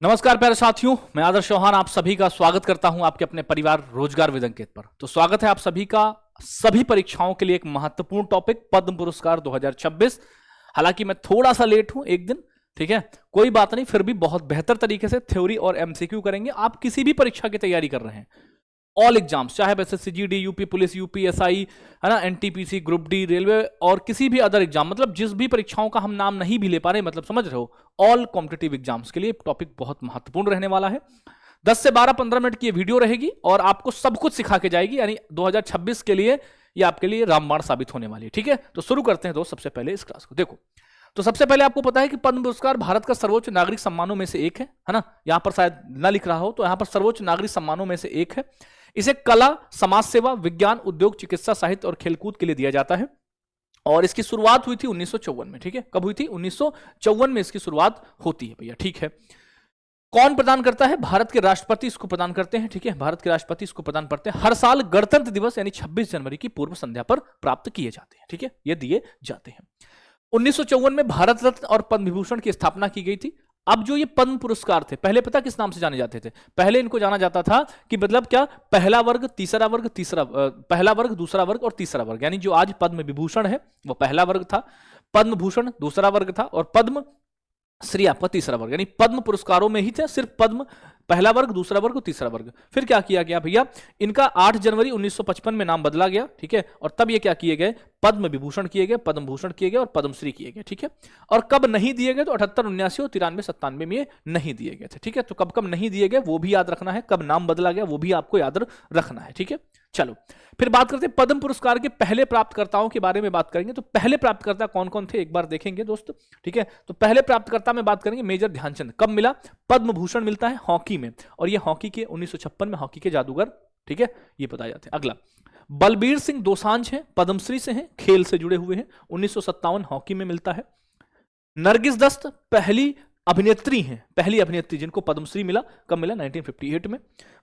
नमस्कार प्यारे साथियों, मैं आदर्श चौहान आप सभी का स्वागत करता हूं आपके अपने परिवार रोजगार विद अंकित पर। तो स्वागत है आप सभी का सभी परीक्षाओं के लिए एक महत्वपूर्ण टॉपिक पद्म पुरस्कार 2026। हालांकि मैं थोड़ा सा लेट हूं एक दिन, ठीक है, कोई बात नहीं, फिर भी बहुत बेहतर तरीके से थ्योरी और एमसीक्यू करेंगे। आप किसी भी परीक्षा की तैयारी कर रहे हैं, ऑल एग्जाम्स, चाहे SSC GD, UP police, UPSI, है ना, एनटीपीसी, ग्रुप डी, रेलवे और किसी भी अदर एग्जाम, मतलब जिस भी परीक्षाओं का हम नाम नहीं भी ले पा रहे, मतलब समझ रहे हो, ऑल कॉम्पिटिटिव एग्जाम्स के लिए टॉपिक बहुत महत्वपूर्ण रहने वाला है। 10 से 12-15 मिनट की ये वीडियो रहेगी और आपको सब कुछ सिखा के जाएगी, यानी 2026 के लिए ये आपके लिए रामबाण साबित होने वाली है। ठीक है, तो शुरू करते हैं दोस्त सबसे पहले इस क्लास को। देखो, तो सबसे पहले आपको पता है कि पद्म पुरस्कार भारत का सर्वोच्च नागरिक सम्मानों में से एक है ना। यहां पर शायद ना लिख रहा हो, तो यहां पर सर्वोच्च नागरिक सम्मानों में से एक है। इसे कला, समाज सेवा, विज्ञान, उद्योग, चिकित्सा, साहित्य और खेलकूद के लिए दिया जाता है। और इसकी शुरुआत हुई थी 1954 में। ठीक है, कब हुई थी? 1954 में इसकी शुरुआत होती है भैया। ठीक है, कौन प्रदान करता है? भारत के राष्ट्रपति इसको प्रदान करते हैं। ठीक है, भारत के राष्ट्रपति इसको प्रदान करते हैं। हर साल गणतंत्र दिवस यानी 26 जनवरी की पूर्व संध्या पर प्राप्त किए जाते हैं। ठीक है, ये दिए जाते हैं। 1954 में भारत रत्न और पद्म विभूषण की स्थापना की गई थी। अब जो ये पद्म पुरस्कार थे, पहले पता किस नाम से जाने जाते थे? पहले इनको जाना जाता था कि मतलब क्या, पहला वर्ग, तीसरा वर्ग, पहला वर्ग, दूसरा वर्ग और तीसरा वर्ग। यानी जो आज पद्म विभूषण है वो पहला वर्ग था, पद्म भूषण दूसरा वर्ग था और पद्म श्री आपका तीसरा वर्ग। यानी पद्म पुरस्कारों में ही थे सिर्फ पद्म पहला वर्ग, दूसरा वर्ग और तीसरा वर्ग। फिर क्या किया गया भैया, इनका 8 जनवरी 1955 में नाम बदला गया। ठीक है, और तब ये क्या किए गए, पद्म विभूषण किए गए, पद्म भूषण किए गए और पद्मश्री किए गए। ठीक है, और कब नहीं दिए गए, तो 78, 79 और 93, 97 में ये नहीं दिए गए थे। ठीक है, तो कब कब नहीं दिए गए वो भी याद रखना है, कब नाम बदला गया वो भी आपको याद रखना है। ठीक है, चलो फिर बात करते हैं पद्म पुरस्कार के पहले प्राप्तकर्ताओं के बारे में बात करेंगे। तो पहले प्राप्तकर्ता कौन कौन थे एक बार देखेंगे दोस्त। ठीक है, तो पहले प्राप्तकर्ता में बात करेंगे मेजर ध्यानचंद। कब मिला? पद्म भूषण मिलता है हॉकी में, और ये हॉकी के 1956 में हॉकी के जादूगर, ठीक है, ये बताए जाते हैं। अगला बलबीर सिंह दोसांझ हैं, पद्मश्री से हैं, खेल से जुड़े हुए हैं, 1957 हॉकी में मिलता है। नरगिस दत्त पहली अभिनेत्री हैं, पहली अभिनेत्री जिनको पद्मश्री मिला, कब मिला? 1958 में।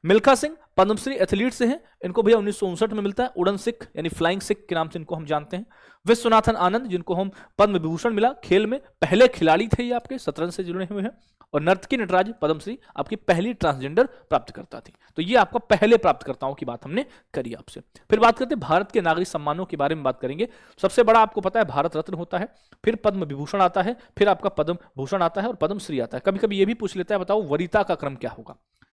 मिल्खा सिंह पद्मश्री एथलीट से हैं, इनको भैया 1959 में मिलता है, उड़न सिख यानी फ्लाइंग सिख के नाम से इनको हम जानते हैं। विश्वनाथन आनंद जिनको हम पद्म विभूषण मिला, खेल में पहले खिलाड़ी थे ये आपके, शतरंज से जुड़े हुए हैं। और नर्तकी नटराज पद्मश्री आपकी पहली ट्रांसजेंडर प्राप्तकर्ता थी। तो ये आपका पहले प्राप्तकर्ताओं की बात हमने करी आपसे। फिर बात करते हैं भारत के नागरिक सम्मानों के बारे में बात करेंगे। सबसे बड़ा आपको पता है भारत रत्न होता है, फिर पद्म विभूषण आता है, फिर आपका पद्म भूषण आता है और पद्मश्री आता है। कभी कभी ये भी पूछ लेता है, बताओ वरीयता का क्रम क्या होगा?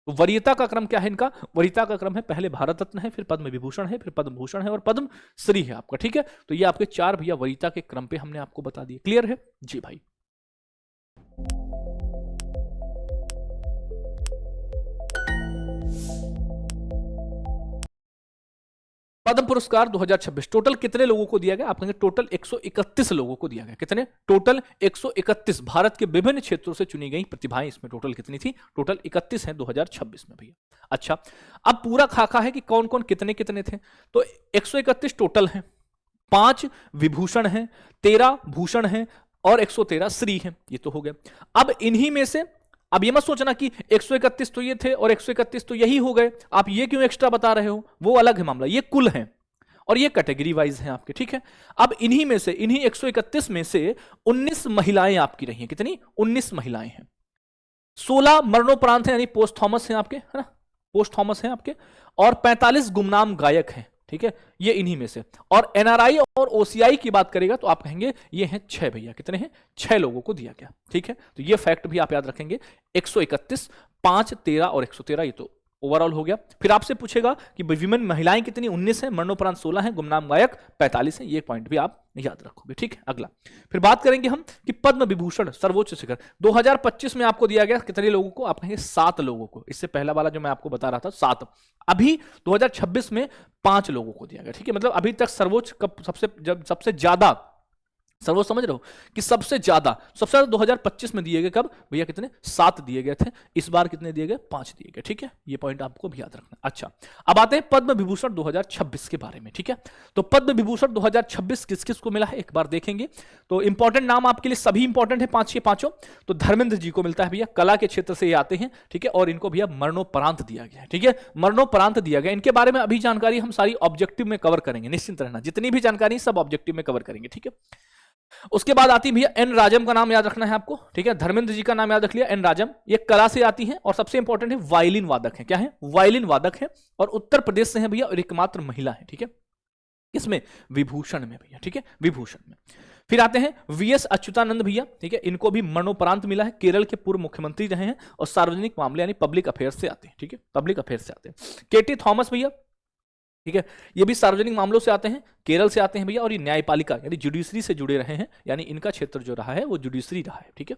तो वरीयता का क्रम क्या है इनका? वरीयता का क्रम है, पहले भारत रत्न है, फिर पद्म विभूषण है, फिर पद्म भूषण है और पद्म श्री है आपका। ठीक है, तो ये आपके 4 भैया वरीयता के क्रम पे हमने आपको बता दिए। क्लियर है जी भाई? पद्म पुरस्कार 2026 टोटल कितने लोगों को दिया गया? आप कहेंगे टोटल 131 लोगों को दिया गया। कितने? टोटल 131। भारत के विभिन्न क्षेत्रों से चुनी गई प्रतिभाएं इसमें टोटल कितनी थी? टोटल 31 हैं 2026 में भैया। अच्छा, अब पूरा खाका है कि कौन कौन कितने कितने थे। तो 131 टोटल हैं, 5 विभूषण हैं, 13 भूषण हैं और 113 श्री हैं। ये तो हो गया। अब इन्हीं में से, अब ये मत सोचना कि 131 तो ये थे और 131 तो यही हो गए, आप ये क्यों एक्स्ट्रा बता रहे हो, वो अलग है मामला। ये कुल हैं और ये कैटेगरी वाइज हैं आपके। ठीक है, अब इन्हीं में से, इन्हीं 131 में से 19 महिलाएं आपकी रही हैं। कितनी? 19 महिलाएं हैं। 16 मरणोपरांत हैं, यानी पोस्ट थॉमस हैं आपके, है ना, पोस्ट थॉमस हैं आपके, और 45 गुमनाम गायक हैं। ठीक है, ये इन्हीं में से। और एनआरआई और ओसीआई की बात करेगा तो आप कहेंगे ये हैं 6 भैया। कितने हैं? 6 लोगों को दिया गया। ठीक है, तो ये फैक्ट भी आप याद रखेंगे। 131, 5, 13 और 113, ये तो ओवरऑल हो गया। फिर आपसे पूछेगा कि विमेन महिलाएं कितनी? 19 है, मरणोपरांत 16 है, गुमनाम गायक 45 है। ये पॉइंट भी आप याद रखोगे। ठीक है, अगला फिर बात करेंगे हम कि पद्म विभूषण सर्वोच्च शिखर 2025 में आपको दिया गया कितने लोगों को? आप कहेंगे 7 लोगों को। इससे पहला वाला जो मैं आपको बता रहा था 7, अभी 2026 में 5 लोगों को दिया गया। ठीक है, मतलब अभी तक सर्वोच्च कब सबसे ज्यादा, सर्वोच्च समझ रहे हो कि सबसे ज्यादा 2025 में दिए गए कब भैया? कितने? 7 दिए गए थे। इस बार कितने दिए गए? 5 दिए गए। ठीक है, ये पॉइंट आपको भी याद रखना। अच्छा, अब आते हैं पद्म विभूषण 2026 के बारे में। ठीक है, तो पद्म विभूषण 2026 किस किस को मिला है एक बार देखेंगे। तो इंपॉर्टेंट नाम आपके लिए सभी इंपॉर्टेंट है, 5 के 5। तो धर्मेंद्र जी को मिलता है भैया, कला के क्षेत्र से ये आते हैं। ठीक है, और इनको भैया मरणोपरांत दिया गया है। ठीक है, मरणोपरांत दिया गया। इनके बारे में अभी जानकारी हम सारी ऑब्जेक्टिव में कवर करेंगे, निश्चिंत रहना। जितनी भी जानकारी सब ऑब्जेक्टिव में कवर करेंगे। ठीक है, उसके बाद आती है भैया एन राजम का नाम याद रखना है आपको, ठीक है। धर्मेंद्र जी का नाम याद रख लिया, एन राजम। ये कला से आती है और सबसे इंपॉर्टेंट है वायलिन वादक है। क्या है? वायलिन वादक है और उत्तर प्रदेश से है भैया और एकमात्र महिला है, ठीक है। इसमें विभूषण में भैया, ठीक है, विभूषण में। फिर आते हैं वीएस अच्युतानंद भैया, ठीक है। इनको भी मरणोपरांत मिला है, केरल के पूर्व मुख्यमंत्री रहे हैं और सार्वजनिक मामले यानी पब्लिक अफेयर्स से आते हैं, ठीक है, पब्लिक अफेयर्स से आते हैं। केटी थॉमस भैया, ठीक है, ये भी सार्वजनिक मामलों से आते हैं, केरल से आते हैं भैया और ये न्यायपालिका यानी जुडिशरी से जुड़े रहे हैं, यानी इनका क्षेत्र जो रहा है वो जुडिशरी रहा है, ठीक है।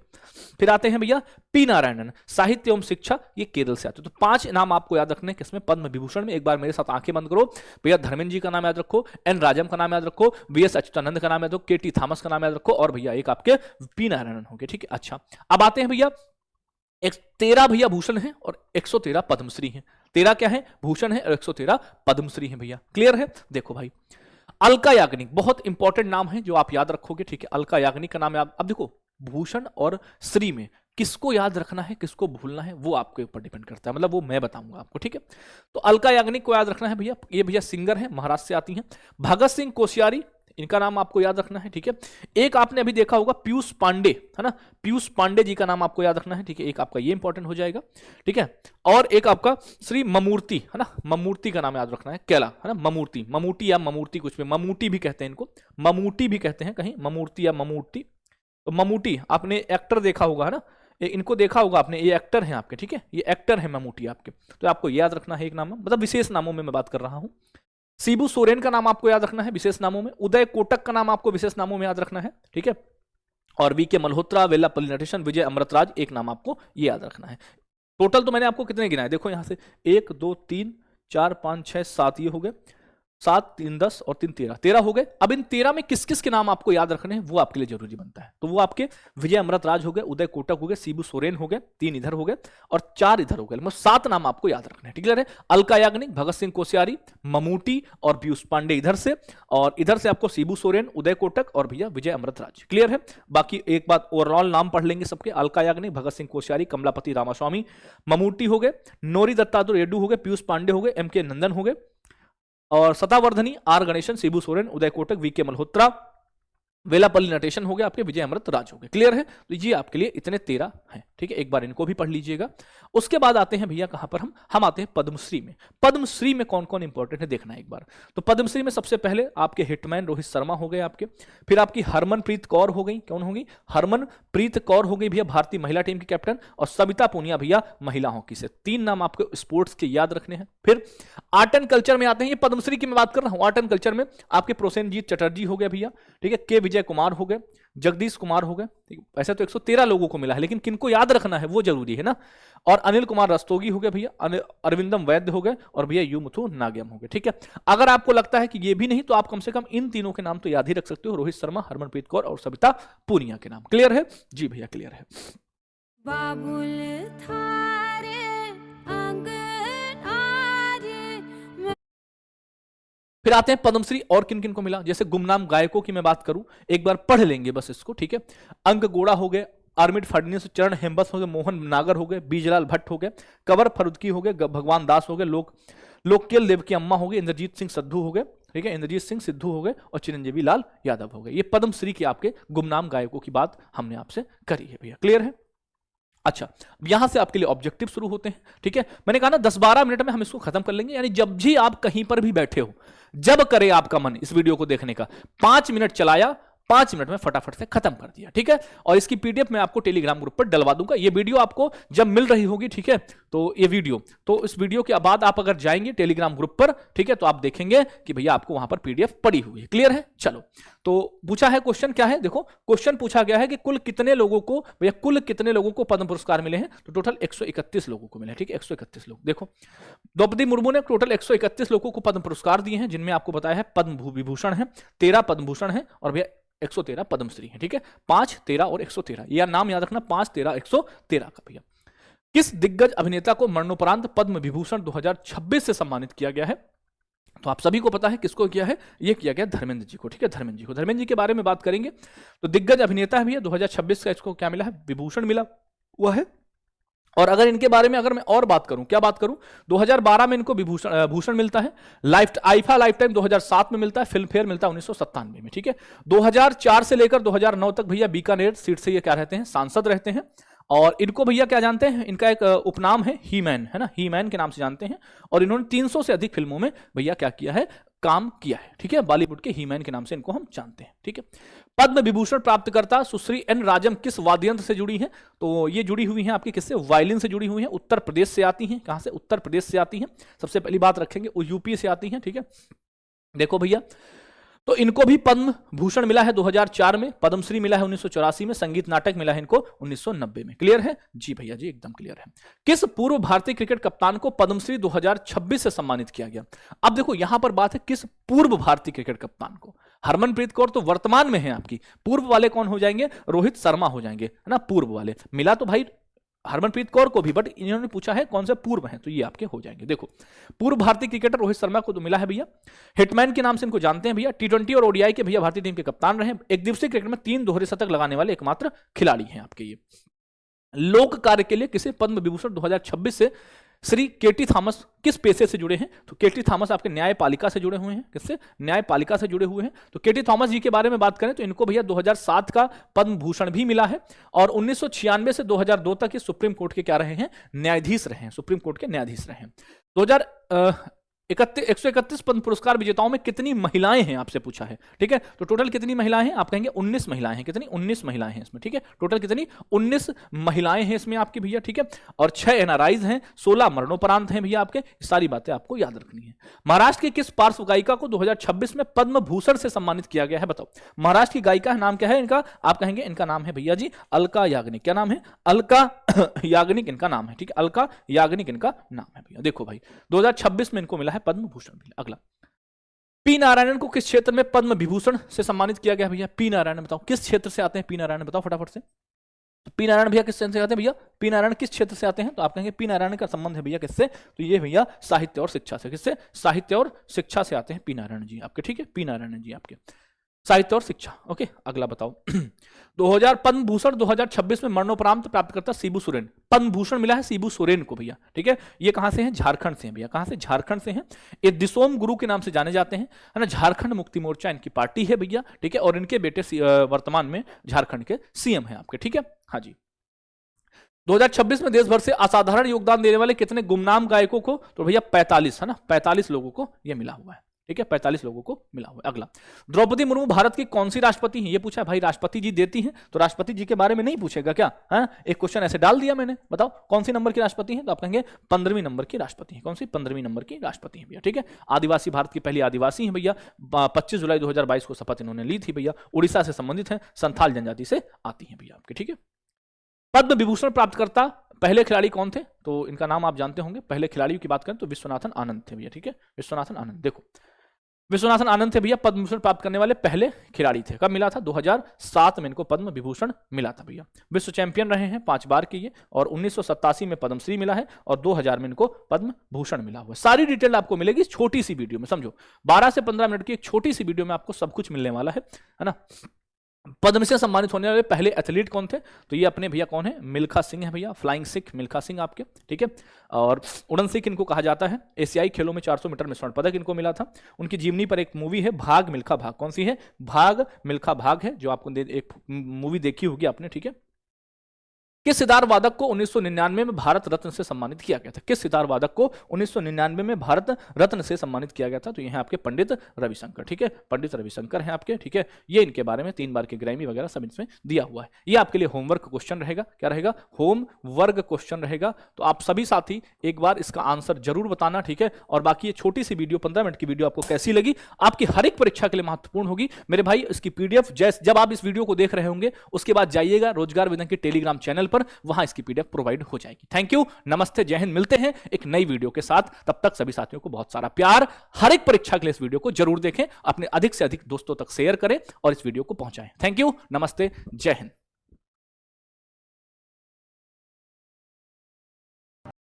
फिर आते हैं भैया पी नारायणन, साहित्य एवं शिक्षा, ये केरल से आते हैं। तो 5 नाम आपको याद रखने हैं किसमें? पद्म विभूषण में। एक बार मेरे साथ आंखें बंद करो भैया, धर्मेंद्र जी का नाम याद रखो, एन राजम का नाम याद रखो, वीएस अच्युतानंद का नाम याद रखो, केटी थॉमस का नाम याद रखो और भैया एक आपके पी नारायणन हो गए, ठीक है। अच्छा, अब आते हैं भैया 13 भैया भूषण है और 113 पद्मश्री हैं। 13 क्या है? भूषण है और 113 पद्मश्री हैं भैया। क्लियर है? देखो भाई, अलका याग्निक बहुत इंपॉर्टेंट नाम है जो आप याद रखोगे, ठीक है। अलका याग्निक का नाम याद, अब देखो भूषण और श्री में किसको याद रखना है किसको भूलना है वो आपके ऊपर डिपेंड करता है, मतलब वो मैं बताऊंगा आपको, ठीक है। तो अलका याग्निक को याद रखना है भैया, ये भैया सिंगर है, महाराष्ट्र से आती हैं। भगत सिंह कोश्यारी, इनका नाम आपको याद रखना है, ठीक है। एक आपने अभी देखा होगा पीयूष पांडे, है ना, पीयूष पांडे जी का नाम आपको याद रखना है, ठीक है। एक आपका ये इंपॉर्टेंट हो जाएगा, ठीक है। और एक आपका श्री ममूर्ति, है ना, ममूर्ति का नाम याद रखना है, केला, है ना, ममूर्ति, ममूटी या ममूर्ति, कुछ भी, ममूटी भी कहते हैं इनको, ममूटी भी कहते हैं कहीं, ममूर्ति या ममूर्ति। तो ममूटी आपने एक्टर देखा होगा, है ना, इनको देखा होगा आपने, ये एक्टर हैं आपके, ठीक है, ये एक्टर है ममूटी आपके, तो आपको याद रखना है एक नाम, मतलब विशेष नामों में मैं बात कर रहा हूं। शिबू सोरेन का नाम आपको याद रखना है विशेष नामों में। उदय कोटक का नाम आपको विशेष नामों में याद रखना है, ठीक है। और वी के मल्होत्रा, वेल्लापल्ली नटेशन, विजय अमृतराज, एक नाम आपको ये याद रखना है। टोटल तो मैंने आपको कितने गिनाए, देखो यहां से 1 2 3 4 5 6 7 ये हो गए, 7 3 10 और 3 13, 13 हो गए। अब इन 13 में किस किस के नाम आपको याद रखने हैं वो आपके लिए जरूरी बनता है। तो वो आपके विजय अमृतराज हो गए, उदय कोटक हो गए, शिबू सोरेन हो गए, 3 इधर हो गए और 4 इधर हो गए, मतलब 7 नाम आपको याद रखने हैं, ठीक है। अलका याग्निक, भगत सिंह कोश्यारी, ममूटी और पीयूष पांडे इधर से, और इधर से आपको शिबू सोरेन, उदय कोटक और भैया विजय अमृतराज। क्लियर है? बाकी एक बात ओवरऑल नाम पढ़ लेंगे सबके, अलका याग्निक, भगत सिंह कोश्यारी, कमलापति रामास्वामी, ममूटी हो गए, नोरी दत्तात्रेय रेड्डी हो गए, पीयूष पांडे हो गए, एम के नंदन हो गए, और Satavardhani, R Ganesan, Shibu Soren, Uday Kotak, V K Malhotra, वेलापल्ली Natesan हो गए आपके, विजय अमृतराज हो गए। क्लियर है? तो ये आपके लिए इतने 13 हैं, ठीक है। एक बार इनको भी पढ़ लीजिएगा। उसके बाद आते हैं भैया कहां पर, हम आते हैं पद्मश्री में। पद्मश्री में कौन कौन इंपॉर्टेंट है देखना एक बार। तो पद्मश्री में सबसे पहले आपके हिटमैन रोहित शर्मा हो गए आपके, फिर आपकी हरमनप्रीत कौर हो गई, कौन होगी? हरमनप्रीत कौर हो गई भैया, भारतीय महिला टीम की कैप्टन, और सविता पूनिया भैया महिला हॉकी से। 3 नाम आपको स्पोर्ट्स के याद रखने हैं। फिर आर्ट एंड कल्चर में आते हैं, ये पद्मश्री की मैं बात कर रहा हूं, आर्ट एंड कल्चर में आपके प्रोसेनजीत चटर्जी हो गए भैया, ठीक है, के विजय कुमार हो गए, जगदीश कुमार हो गए, ठीक है। ऐसे तो 113 लोगों को मिला है, लेकिन किनको याद रखना है वो जरूरी है ना। और अनिल कुमार रस्तोगी हो गए भैया, अरविंदम वैद्य हो गए और भैया युमुथु नागेम हो गए, ठीक है। अगर आपको लगता है कि ये भी नहीं तो आप कम से कम इन तीनों के नाम तो याद ही रख सकते हो, रोहित शर्मा, हरमनप्रीत कौर और सविता पूनिया के नाम। क्लियर है? जी भैया क्लियर है। बाबुल थारे फिर आते हैं पद्मश्री और किन किन को मिला, जैसे गुमनाम गायकों की मैं बात करूं, एक बार पढ़ लेंगे बस इसको, ठीक है। अंक गोड़ा हो गए, आर्मिड फडणवीस, चरण हेमबस हो गए, मोहन नागर हो गए, बीजलाल भट्ट हो गए, कंवर फरुदकी हो गए, भगवान दास हो गए, लोककेल देव की अम्मा हो गए, इंद्रजीत सिंह सिद्धू हो गए, ठीक है, इंद्रजीत सिंह सिद्धू हो गए और चिरंजीवी लाल यादव हो गए। ये पद्मश्री के आपके गुमनाम गायकों की बात हमने आपसे करी है भैया। क्लियर है? अच्छा, यहां से आपके लिए ऑब्जेक्टिव शुरू होते हैं, ठीक है। मैंने कहा ना 10-12 मिनट में हम इसको खत्म कर लेंगे, यानी जब भी आप कहीं पर भी बैठे हो, जब करे आपका मन इस वीडियो को देखने का, 5 मिनट चलाया, 5 मिनट में फटाफट से खत्म कर दिया, ठीक है। और इसकी पीडीएफ मैं आपको टेलीग्राम ग्रुप पर डलवा दूंगा। ये वीडियो आपको जब मिल रही होगी, ठीक है, तो ये वीडियो, तो इस वीडियो के बाद आप अगर जाएंगे टेलीग्राम ग्रुप पर, ठीक है, तो आप देखेंगे कि भैया आपको वहां पर पीडीएफ पड़ी हुई है। क्लियर है? चलो, तो पूछा है क्वेश्चन, क्या है देखो, क्वेश्चन पूछा गया है कि कुल कितने लोगों को, भैया कुल कितने लोगों को पद्म पुरस्कार मिले हैं? तो टोटल 131 लोगों को मिले, ठीक है, 131 लोग। देखो, द्रौपदी मुर्मू ने टोटल 131 लोगों को पद्म पुरस्कार दिए हैं, जिनमें आपको बताया है पद्म विभूषण है, 13 पद्म भूषण है और भैया 113 पद्मश्री है, ठीक है। 5, 13 और 113, यह नाम याद रखना, 5, 13, 113 का भैया। किस दिग्गज अभिनेता को मरणोपरांत पद्म विभूषण 2026 से सम्मानित किया गया है? तो आप सभी को पता है किसको किया है, ये किया गया धर्मेंद्र जी को, ठीक है, धर्मेंद्र जी को। धर्मेंद्र जी के बारे में बात करेंगे तो दिग्गज अभिनेता है भैया, 2026 का इसको क्या मिला है, विभूषण मिला हुआ है। और अगर इनके बारे में अगर मैं और बात करूं, क्या बात करूं, 2012 में इनको भूषण मिलता है, आईफा लाइफ टाइम 2007 में मिलता है, फिल्म फेयर मिलता है 1997 में, ठीक है। 2004 से लेकर 2009 तक भैया बीकानेर सीट से ये क्या रहते हैं, सांसद रहते हैं। और इनको भैया क्या जानते हैं, इनका एक उपनाम है ही मैन, है ना, ही मैन के नाम से जानते हैं। और इन्होंने 300 से अधिक फिल्मों में भैया क्या किया है, काम किया है, ठीक है। बॉलीवुड के ही मैन के नाम से इनको हम जानते हैं, ठीक है। पद्म विभूषण प्राप्तकर्ता सुश्री एन राजम किस वाद्य यंत्र से जुड़ी हैं, तो ये जुड़ी हुई हैं आपकी किससे, वायलिन से जुड़ी हुई हैं, उत्तर प्रदेश से आती हैं। कहां से, उत्तर प्रदेश से आती हैं। सबसे पहली बात रखेंगे वो यूपी से आती हैं, ठीक है। देखो भैया, तो इनको भी पद्म भूषण मिला है 2004 में, पद्मश्री मिला है 1984 में, संगीत नाटक मिला है इनको 1990 में। क्लियर है जी भैया जी, एकदम क्लियर है। किस पूर्व भारतीय क्रिकेट कप्तान को पद्मश्री 2026 से सम्मानित किया गया। अब देखो यहां पर बात है किस पूर्व भारतीय क्रिकेट कप्तान को। हरमनप्रीत कौर तो वर्तमान में है आपकी, पूर्व वाले कौन हो जाएंगे, रोहित शर्मा हो जाएंगे, है ना। पूर्व वाले मिला तो भाई हरमनप्रीत कौर को भी, बट इन्होंने पूछा है कौन से पूर्व हैं, तो ये आपके हो जाएंगे। देखो पूर्व भारतीय क्रिकेटर रोहित शर्मा को तो मिला है भैया, हिटमैन के नाम से इनको जानते हैं भैया। टी20 और ओडीआई के भैया भारतीय टीम के कप्तान रहे। एक दिवसीय क्रिकेट में 3 दोहरे शतक लगाने वाले एकमात्र खिलाड़ी हैं आपके ये। लोक कार्य के लिए किसे पद्म विभूषण 2026 से श्री केटी थॉमस किस पेशे से जुड़े हैं, तो केटी थॉमस आपके न्यायपालिका से जुड़े हुए हैं। किससे, न्यायपालिका से जुड़े हुए हैं। तो केटी थॉमस जी के बारे में बात करें तो इनको भैया 2007 का पद्म भूषण भी मिला है। और 1996 से 2002 तक ये सुप्रीम कोर्ट के क्या रहे हैं, न्यायाधीश रहे हैं, सुप्रीम कोर्ट के न्यायाधीश रहे हैं। 131 पद्म पुरस्कार विजेताओं में कितनी महिलाएं हैं आपसे पूछा है, ठीक है। तो टोटल कितनी महिलाएं हैं, आप कहेंगे 19 महिलाएं हैं। कितनी, 19 महिलाएं हैं इसमें, ठीक है। टोटल कितनी, 19 महिलाएं हैं इसमें आपकी भैया, ठीक है। और 6 एनआरआईज हैं, 16 मरणोपरांत हैं भैया आपके। सारी बातें आपको याद रखनी है। महाराष्ट्र की किस पार्श्व गायिका को 2026 में पद्म भूषण से सम्मानित किया गया है, बताओ। महाराष्ट्र की गायिका नाम क्या है इनका, आप कहेंगे इनका नाम है भैया जी अलका याग्निक। क्या नाम है, अलका याग्निक इनका नाम है, ठीक है। अलका याग्निक इनका नाम है भैया। देखो भाई 2026 में इनको मिला है पद्म भूषण। अगला, पी नारायणन को किस क्षेत्र में पद्म विभूषण से सम्मानित किया गया भैया। पी नारायण बताओ किस क्षेत्र से आते हैं, पी नारायण बताओ फटाफट से। तो पी नारायण भैया किस क्षेत्र से आते हैं भैया, पी नारायण किस क्षेत्र से आते हैं, तो आप कहेंगे पी नारायण का संबंध है भैया किससे, तो ये भैया साहित्य और शिक्षा से। किससे, साहित्य और शिक्षा से आते हैं पी नारायण जी आपके, ठीक है। पी नारायण जी आपके साहित्य और शिक्षा। ओके, अगला बताओ। 2000 पद्म भूषण 2026 में मरणोपरांत प्राप्तकर्ता शिबू सोरेन। पद्म भूषण मिला है शिबू सोरेन को भैया, ठीक है। ये कहां से हैं, झारखंड से हैं भैया। कहां से, झारखंड से हैं। ये दिसोम गुरु के नाम से जाने जाते हैं, है ना। झारखंड मुक्ति मोर्चा इनकी पार्टी है भैया, ठीक है। और इनके बेटे वर्तमान में झारखंड के सीएम हैं आपके, ठीक है। हाँ जी। 2026 में देश भर से असाधारण योगदान देने वाले कितने गुमनाम गायकों को, तो भैया 45, है ना। 45 लोगों को ये मिला हुआ है, ठीक है। 45 लोगों को मिला हुआ है। अगला, द्रौपदी मुर्मू भारत की कौन सी राष्ट्रपति हैं, ये पूछा है भाई। राष्ट्रपति जी देती हैं तो राष्ट्रपति जी के बारे में नहीं पूछेगा क्या, है। एक क्वेश्चन ऐसे डाल दिया मैंने, बताओ कौन सी नंबर की राष्ट्रपति हैं, तो आप कहेंगे 15वीं नंबर की राष्ट्रपति हैं। कौन सी, 15वीं नंबर की राष्ट्रपति हैं भैया, ठीक है। आदिवासी, भारत की पहली आदिवासी हैं भैया। 25 जुलाई 2022 को शपथ इन्होंने ली थी भैया। उड़ीसा से संबंधित है, संथाल जनजाति से आती है भैया आपके, ठीक है। पद्म विभूषण प्राप्तकर्ता पहले खिलाड़ी कौन थे, तो इनका नाम आप जानते होंगे। पहले खिलाड़ियों की बात करें तो विश्वनाथन आनंद थे भैया, ठीक है। विश्वनाथन आनंद, देखो विश्वनाथन आनंद थे भैया पद्म भूषण प्राप्त करने वाले पहले खिलाड़ी थे। कब मिला था, 2007 में इनको पद्म विभूषण मिला था भैया। विश्व चैंपियन रहे हैं 5 बार के ये। और 1987 में पद्मश्री मिला है और 2000 में इनको पद्म भूषण मिला हुआ है। सारी डिटेल आपको मिलेगी छोटी सी वीडियो में, समझो 12 से 15 मिनट की एक छोटी सी वीडियो में आपको सब कुछ मिलने वाला है ना। पद्म से सम्मानित होने वाले पहले एथलीट कौन थे, तो ये अपने भैया कौन है, मिल्खा सिंह है भैया। फ्लाइंग सिख मिल्खा सिंह आपके, ठीक है। और उड़न सिख इनको कहा जाता है। एशियाई खेलों में 400 मीटर में स्वर्ण पदक इनको मिला था। उनकी जीवनी पर एक मूवी है भाग मिल्खा भाग। कौन सी है, भाग मिल्खा भाग है, जो आपको एक मूवी देखी होगी आपने, ठीक है। किस सितार वादक को 1999 में भारत रत्न से सम्मानित किया गया था। किस सितार वादक को 1999 में भारत रत्न से सम्मानित किया गया था, तो ये है आपके पंडित रविशंकर, ठीक है। पंडित रविशंकर हैं आपके, ठीक है। ये इनके बारे में 3 बार के ग्रैमी वगैरह सब इसमें दिया हुआ है। ये आपके लिए होमवर्क क्वेश्चन रहेगा। क्या रहेगा, होमवर्क क्वेश्चन रहेगा। तो आप सभी साथी एक बार इसका आंसर जरूर बताना, ठीक है। और बाकी ये छोटी सी वीडियो 15 मिनट की वीडियो आपको कैसी लगी, आपकी हर एक परीक्षा के लिए महत्वपूर्ण होगी मेरे भाई। इसकी पीडीएफ जब आप इस वीडियो को देख रहे होंगे उसके बाद जाइएगा रोजगार वेदन के टेलीग्राम चैनल पर, वहां इसकी पीडीएफ प्रोवाइड हो जाएगी। थैंक यू, नमस्ते, जय हिंद। मिलते हैं एक नई वीडियो के साथ, तब तक सभी साथियों को बहुत सारा प्यार। हर एक परीक्षा के लिए इस वीडियो को जरूर देखें, अपने अधिक से अधिक दोस्तों तक शेयर करें और इस वीडियो को पहुंचाएं। थैंक यू, नमस्ते, जय हिंद।